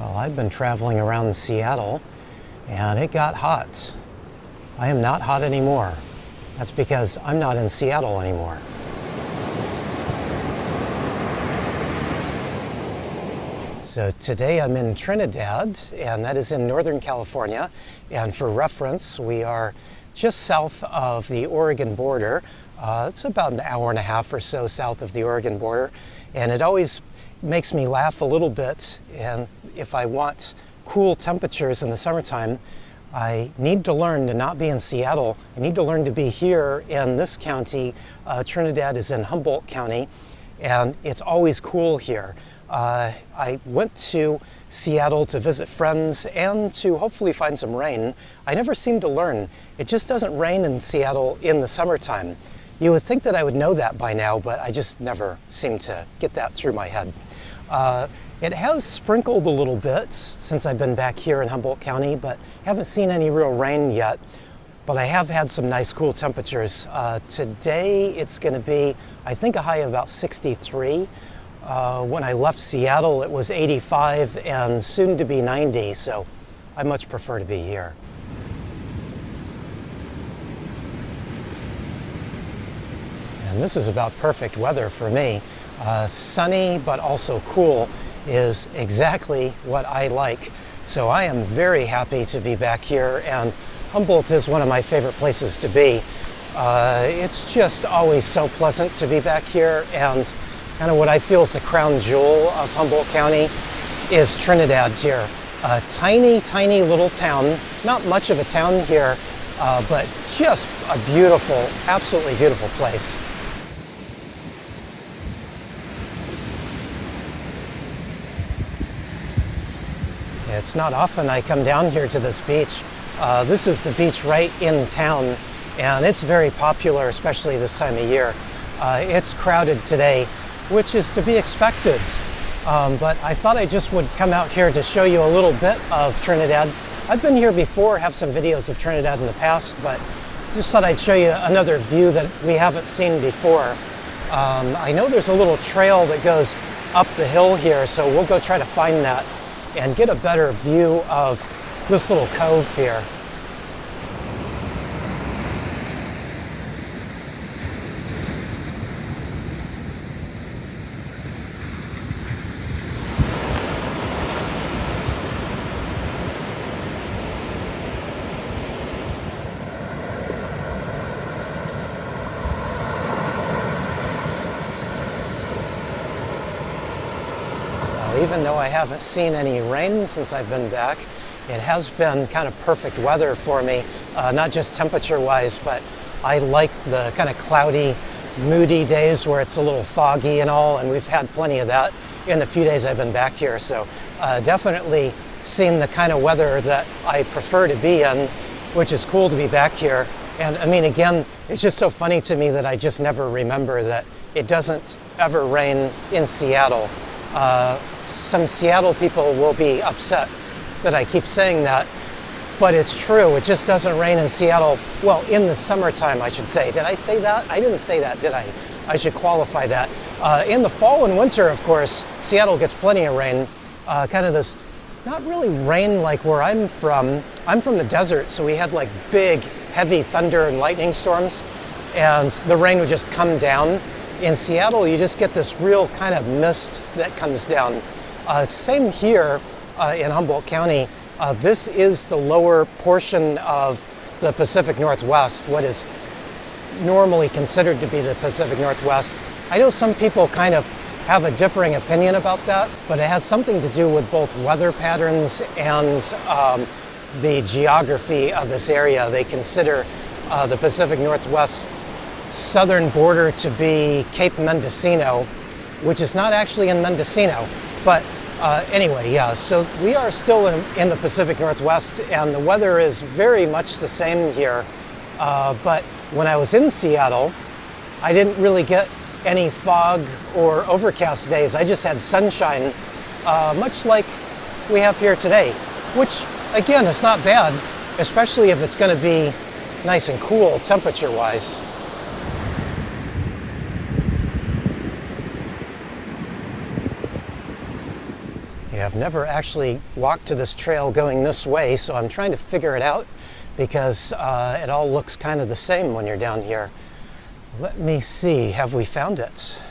Well, I've been traveling around Seattle and it got hot. I am not hot anymore. That's because I'm not in Seattle anymore. So today I'm in Trinidad, and that is in Northern California. And for reference, we are just south of the Oregon border. It's about an hour and a half or so south of the Oregon border. And it always makes me laugh a little bit. And if I want cool temperatures in the summertime, I need to learn to not be in Seattle. I need to learn to be here in this county. Trinidad is in Humboldt County, and it's always cool here. I went to Seattle to visit friends and to hopefully find some rain. I never seem to learn. It just doesn't rain in Seattle in the summertime. You would think that I would know that by now, but I just never seem to get that through my head. It has sprinkled a little bit since I've been back here in Humboldt County, but haven't seen any real rain yet. But I have had some nice cool temperatures. Today it's going to be, I think, a high of about 63. When I left Seattle, it was 85 and soon to be 90, so I much prefer to be here. And this is about perfect weather for me. Sunny but also cool is exactly what I like. So I am very happy to be back here, and Humboldt is one of my favorite places to be. It's just always so pleasant to be back here, and kind of what I feel is the crown jewel of Humboldt County is Trinidad here. A tiny, tiny little town, not much of a town here, but just a beautiful, absolutely beautiful place. It's not often I come down here to this beach. This is the beach right in town, and it's very popular, especially this time of year. It's crowded today, which is to be expected. But I thought I just would come out here to show you a little bit of Trinidad. I've been here before, have some videos of Trinidad in the past, but just thought I'd show you another view that we haven't seen before. I know there's a little trail that goes up the hill here, so we'll go try to find that and get a better view of this little cove here. Even though I haven't seen any rain since I've been back, it has been kind of perfect weather for me, not just temperature-wise, but I like the kind of cloudy, moody days where it's a little foggy and all, and we've had plenty of that in the few days I've been back here. So definitely seen the kind of weather that I prefer to be in, which is cool to be back here. And I mean, again, it's just so funny to me that I just never remember that it doesn't ever rain in Seattle. Some Seattle people will be upset that I keep saying that, but it's true. It just doesn't rain in Seattle. Well, in the summertime, I should say. Did I say that? I didn't say that, did I? I should qualify that. In the fall and winter, of course, Seattle gets plenty of rain. Kind of this, not really rain like where I'm from. I'm from the desert, so we had like big, heavy thunder and lightning storms, and the rain would just come down. In Seattle, you just get this real kind of mist that comes down. Same here in Humboldt County. This is the lower portion of the Pacific Northwest, what is normally considered to be the Pacific Northwest. I know some people kind of have a differing opinion about that, but it has something to do with both weather patterns and the geography of this area. They consider the Pacific Northwest southern border to be Cape Mendocino, which is not actually in Mendocino, but anyway, yeah, so we are still in the Pacific Northwest, and the weather is very much the same here. But when I was in Seattle, I didn't really get any fog or overcast days. I just had sunshine, much like we have here today, which again is not bad, especially if it's going to be nice and cool temperature-wise. Yeah, I've never actually walked to this trail going this way, so I'm trying to figure it out because it all looks kind of the same when you're down here. Let me see, have we found it?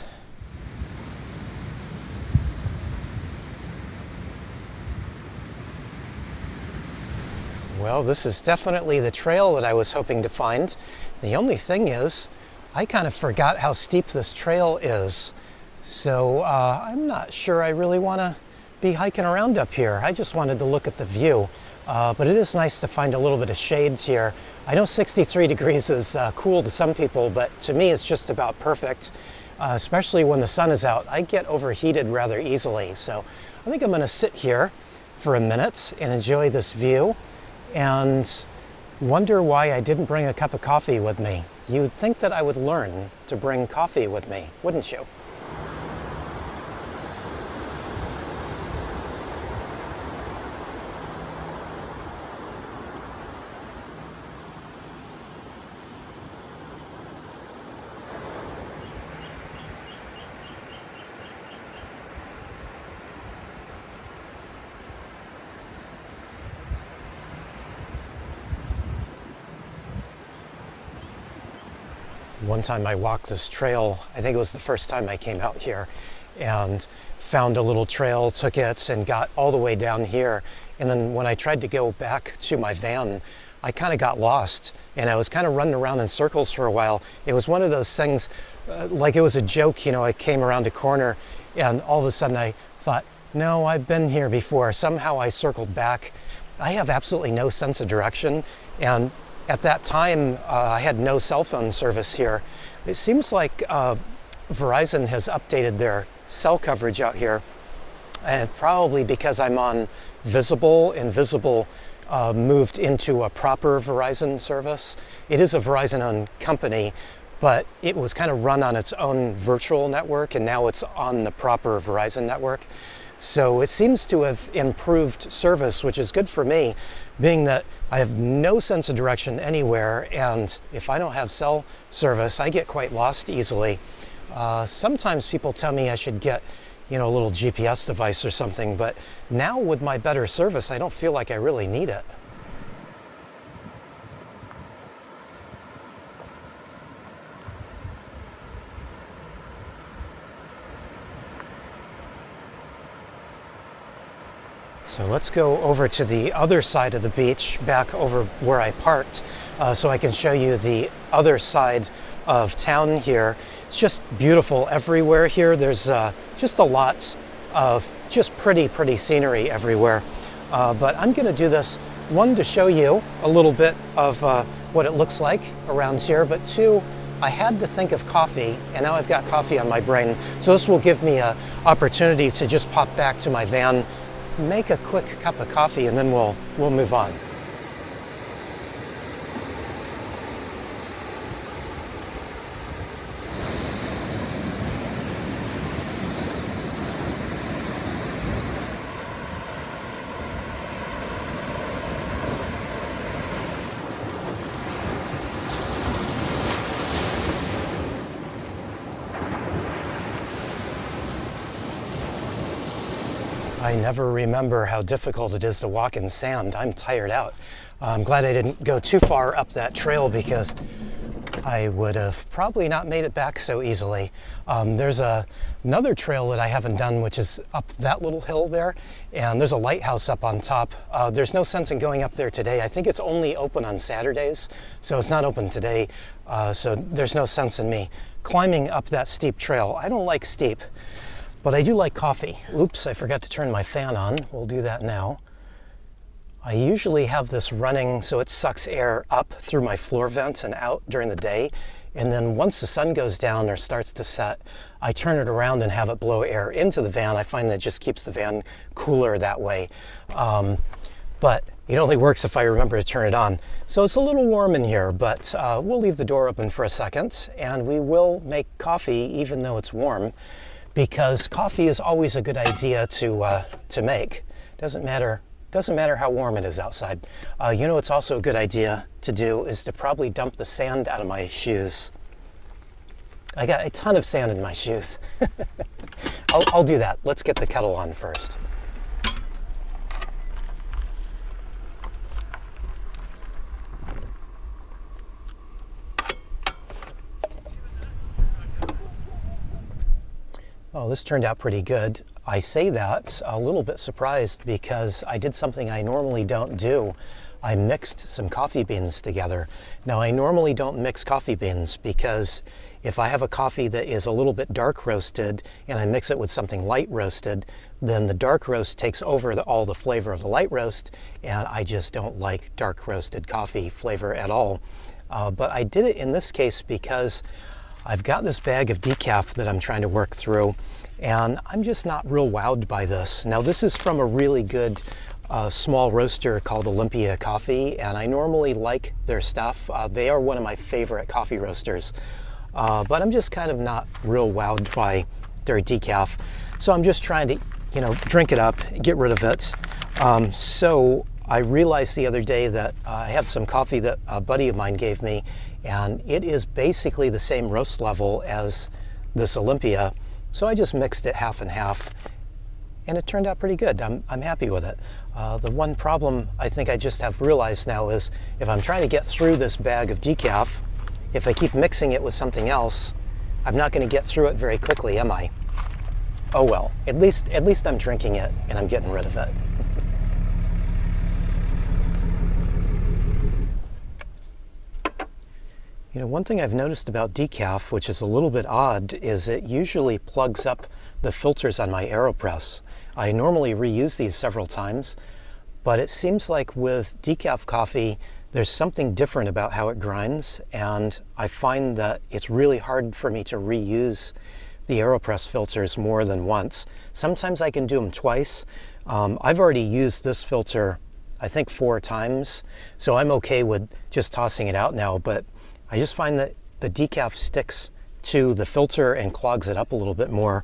Well, this is definitely the trail that I was hoping to find. The only thing is, I kind of forgot how steep this trail is. So I'm not sure I really want to be hiking around up here. I just wanted to look at the view. But it is nice to find a little bit of shades here. I know 63 degrees is cool to some people, but to me it's just about perfect, especially when the sun is out. I get overheated rather easily. So I think I'm going to sit here for a minute and enjoy this view and wonder why I didn't bring a cup of coffee with me. You'd think that I would learn to bring coffee with me, wouldn't you? One time I walked this trail, I think it was the first time I came out here, and found a little trail, took it, and got all the way down here. And then when I tried to go back to my van, I kind of got lost, and I was kind of running around in circles for a while. It was one of those things, like it was a joke, you know, I came around a corner, and all of a sudden I thought, no, I've been here before. Somehow I circled back. I have absolutely no sense of direction, and at that time, I had no cell phone service here. It seems like Verizon has updated their cell coverage out here, and probably because I'm on Visible, and Visible moved into a proper Verizon service. It is a Verizon-owned company, but it was kind of run on its own virtual network, and now it's on the proper Verizon network. So it seems to have improved service, which is good for me, being that I have no sense of direction anywhere, and if I don't have cell service, I get quite lost easily. Sometimes people tell me I should get, you know, a little GPS device or something, but now with my better service, I don't feel like I really need it. So let's go over to the other side of the beach, back over where I parked, so I can show you the other side of town here. It's just beautiful everywhere here. There's just a lot of just pretty scenery everywhere. But I'm going to do this, one, to show you a little bit of what it looks like around here, but two, I had to think of coffee, and now I've got coffee on my brain. So this will give me an opportunity to just pop back to my van, make a quick cup of coffee, and then we'll move on. I never remember how difficult it is to walk in sand. I'm tired out. I'm glad I didn't go too far up that trail because I would have probably not made it back so easily. There's another trail that I haven't done, which is up that little hill there, and there's a lighthouse up on top. There's no sense in going up there today. I think it's only open on Saturdays, so it's not open today, so there's no sense in me climbing up that steep trail. I don't like steep, but I do like coffee. Oops, I forgot to turn my fan on. We'll do that now. I usually have this running so it sucks air up through my floor vents and out during the day. And then once the sun goes down or starts to set, I turn it around and have it blow air into the van. I find that it just keeps the van cooler that way. But it only works if I remember to turn it on. So it's a little warm in here, but we'll leave the door open for a second, and we will make coffee even though it's warm, because coffee is always a good idea to make. Doesn't matter how warm it is outside. You know what's also a good idea to do is to probably dump the sand out of my shoes. I got a ton of sand in my shoes. I'll do that. Let's get the kettle on first. Oh, this turned out pretty good. I say that a little bit surprised because I did something I normally don't do. I mixed some coffee beans together. Now, I normally don't mix coffee beans because if I have a coffee that is a little bit dark roasted and I mix it with something light roasted, then the dark roast takes over all the flavor of the light roast, and I just don't like dark roasted coffee flavor at all. But I did it in this case because I've got this bag of decaf that I'm trying to work through, and I'm just not real wowed by this. Now, this is from a really good small roaster called Olympia Coffee, and I normally like their stuff. They are one of my favorite coffee roasters, but I'm just kind of not real wowed by their decaf. So I'm just trying to, drink it up, get rid of it. So I realized the other day that I had some coffee that a buddy of mine gave me, and it is basically the same roast level as this Olympia. So I just mixed it half and half, and it turned out pretty good. I'm happy with it. The one problem I think I just have realized now is if I'm trying to get through this bag of decaf, if I keep mixing it with something else, I'm not going to get through it very quickly, am I? Oh well, at least I'm drinking it and I'm getting rid of it. One thing I've noticed about decaf, which is a little bit odd, is it usually plugs up the filters on my AeroPress. I normally reuse these several times, but it seems like with decaf coffee, there's something different about how it grinds, and I find that it's really hard for me to reuse the AeroPress filters more than once. Sometimes I can do them twice. I've already used this filter, I think 4 times, so I'm okay with just tossing it out now, but I just find that the decaf sticks to the filter and clogs it up a little bit more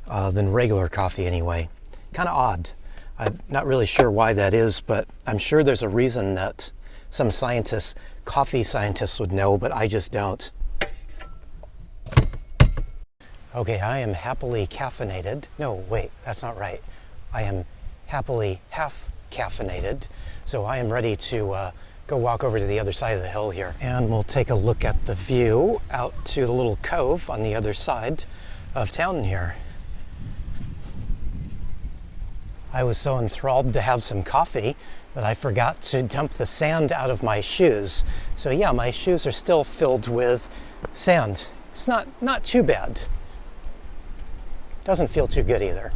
than regular coffee anyway. Kind of odd. I'm not really sure why that is, but I'm sure there's a reason that some scientists, coffee scientists would know, but I just don't. Okay, I am happily caffeinated. No, wait, that's not right. I am happily half caffeinated, so I am ready to go walk over to the other side of the hill here. And we'll take a look at the view out to the little cove on the other side of town here. I was so enthralled to have some coffee that I forgot to dump the sand out of my shoes. So yeah, my shoes are still filled with sand. It's not too bad. Doesn't feel too good either.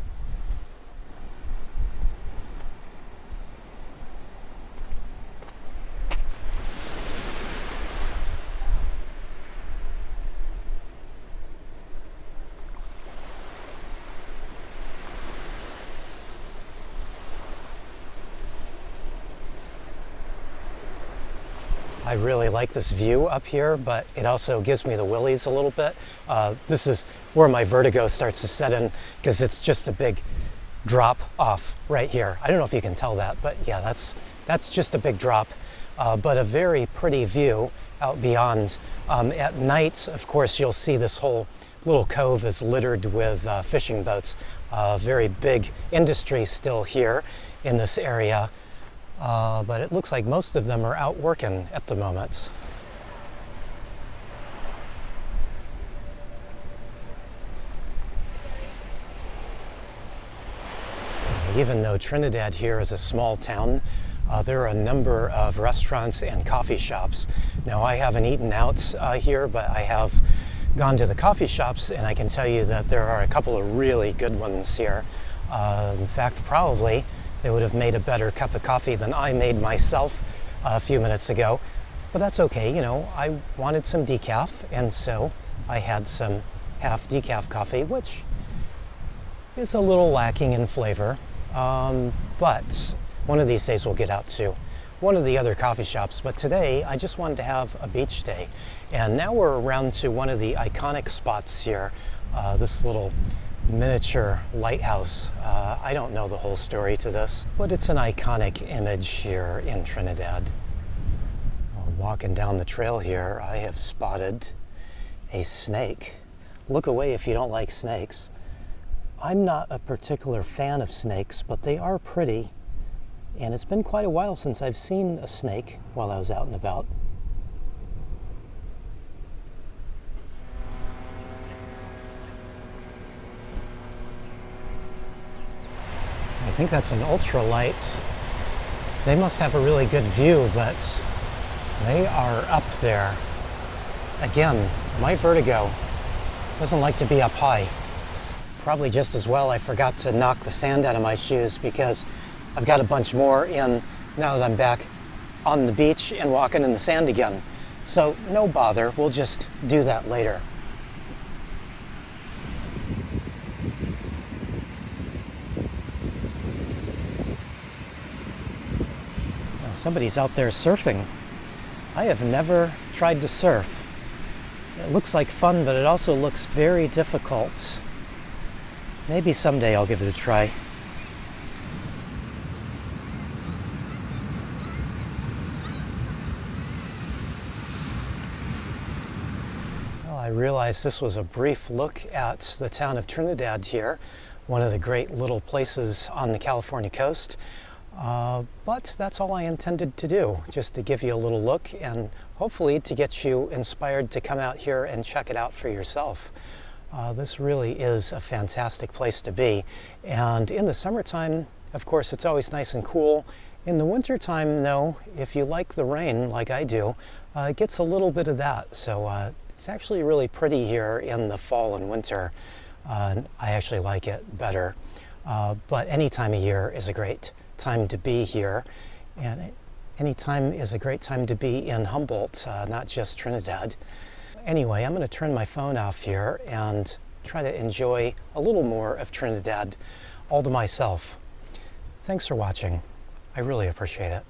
I really like this view up here, but it also gives me the willies a little bit. This is where my vertigo starts to set in because it's just a big drop off right here. I don't know if you can tell that, but yeah, that's just a big drop, but a very pretty view out beyond. At night, of course, you'll see this whole little cove is littered with fishing boats. Very big industry still here in this area. But it looks like most of them are out working at the moment. Even though Trinidad here is a small town, there are a number of restaurants and coffee shops. Now, I haven't eaten out here, but I have gone to the coffee shops, and I can tell you that there are a couple of really good ones here. In fact, probably they would have made a better cup of coffee than I made myself a few minutes ago. But that's okay, I wanted some decaf, and so I had some half decaf coffee, which is a little lacking in flavor. But one of these days we'll get out to one of the other coffee shops. But today I just wanted to have a beach day. And now we're around to one of the iconic spots here, this little miniature lighthouse. I don't know the whole story to this, but it's an iconic image here in Trinidad. Walking down the trail here, I have spotted a snake. Look away if you don't like snakes. I'm not a particular fan of snakes, but they are pretty, and it's been quite a while since I've seen a snake while I was out and about. think that's an ultralight. They must have a really good view, but they are up there. Again, my vertigo doesn't like to be up high. Probably just as well I forgot to knock the sand out of my shoes, because I've got a bunch more in now that I'm back on the beach and walking in the sand again. So no bother, we'll just do that later. Now, somebody's out there surfing. I have never tried to surf. It looks like fun, but it also looks very difficult. Maybe someday I'll give it a try. Well, I realized this was a brief look at the town of Trinidad here, one of the great little places on the California coast. But that's all I intended to do, just to give you a little look and hopefully to get you inspired to come out here and check it out for yourself. This really is a fantastic place to be. And in the summertime, of course, it's always nice and cool. In the wintertime, though, if you like the rain like I do, it gets a little bit of that. So it's actually really pretty here in the fall and winter. I actually like it better. But any time of year is a great time to be here. And any time is a great time to be in Humboldt, not just Trinidad. Anyway, I'm going to turn my phone off here and try to enjoy a little more of Trinidad all to myself. Thanks for watching. I really appreciate it.